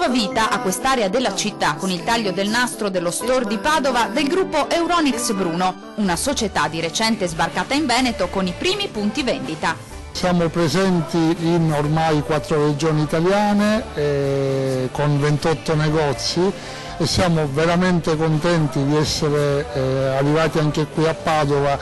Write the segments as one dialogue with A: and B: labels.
A: nuova vita a quest'area della città con il taglio del nastro dello store di Padova del gruppo Euronics Bruno, una società di recente sbarcata in Veneto con i primi punti vendita.
B: Siamo presenti in ormai 4 regioni italiane con 28 negozi e siamo veramente contenti di essere arrivati anche qui a Padova,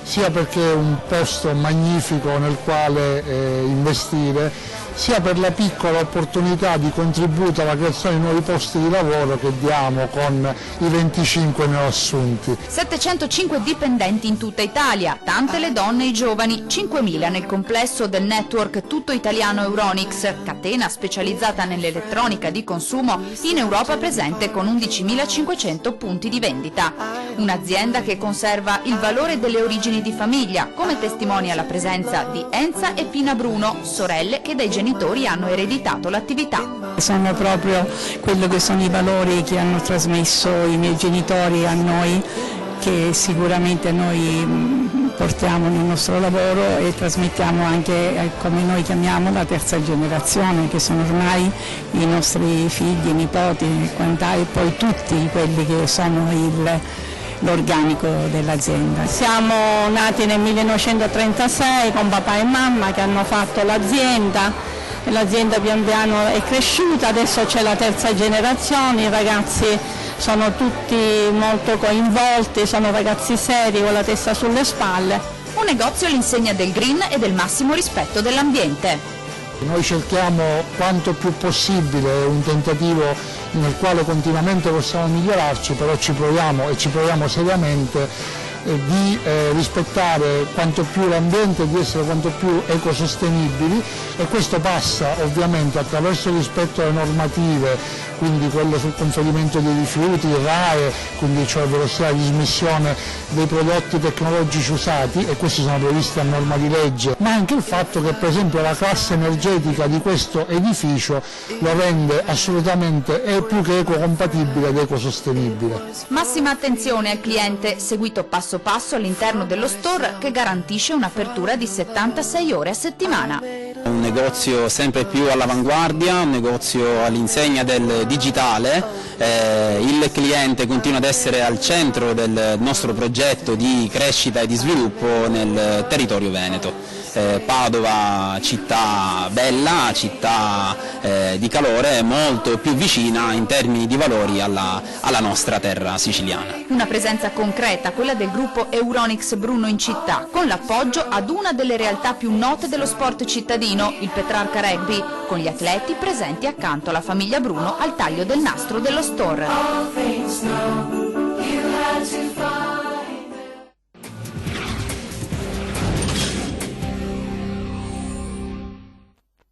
B: sia perché è un posto magnifico nel quale investire, sia per la piccola opportunità di contributo alla creazione di nuovi posti di lavoro che diamo con i 25 neoassunti.
A: 705 dipendenti in tutta Italia, tante le donne e i giovani, 5.000 nel complesso del network tutto italiano Euronics, catena specializzata nell'elettronica di consumo in Europa presente con 11.500 punti di vendita. Un'azienda che conserva il valore delle origini di famiglia, come testimonia la presenza di Enza e Pina Bruno, sorelle che dai genitori hanno ereditato l'attività.
C: Sono proprio quello che sono i valori che hanno trasmesso i miei genitori a noi, che sicuramente noi portiamo nel nostro lavoro e trasmettiamo anche, come noi chiamiamo, la terza generazione, che sono ormai i nostri figli, nipoti e poi tutti quelli che sono l'organico dell'azienda. Siamo nati nel 1936 con papà e mamma che hanno fatto l'azienda. L'azienda pian piano è cresciuta, adesso c'è la terza generazione, i ragazzi sono tutti molto coinvolti, sono ragazzi seri con la testa sulle spalle.
A: Un negozio all'insegna del green e del massimo rispetto dell'ambiente.
B: Noi cerchiamo quanto più possibile, è un tentativo nel quale continuamente possiamo migliorarci, però ci proviamo e ci proviamo seriamente di rispettare quanto più l'ambiente, di essere quanto più ecosostenibili, e questo passa ovviamente attraverso il rispetto alle normative, quindi quello sul conferimento dei rifiuti, il RAEE, quindi cioè velocità di dismissione dei prodotti tecnologici usati, e questi sono previsti a norma di legge, ma anche il fatto che per esempio la classe energetica di questo edificio lo rende assolutamente più che ecocompatibile ed ecosostenibile.
A: Massima attenzione al cliente, seguito passo passo all'interno dello store che garantisce un'apertura di 76 ore a settimana.
D: Un negozio sempre più all'avanguardia, un negozio all'insegna del digitale, il cliente continua ad essere al centro del nostro progetto di crescita e di sviluppo nel territorio veneto. Padova, città bella, città di calore, molto più vicina in termini di valori alla nostra terra siciliana.
A: Una presenza concreta, quella del gruppo Euronics Bruno in città, con l'appoggio ad una delle realtà più note dello sport cittadino, il Petrarca Rugby, con gli atleti presenti accanto alla famiglia Bruno al taglio del nastro dello store.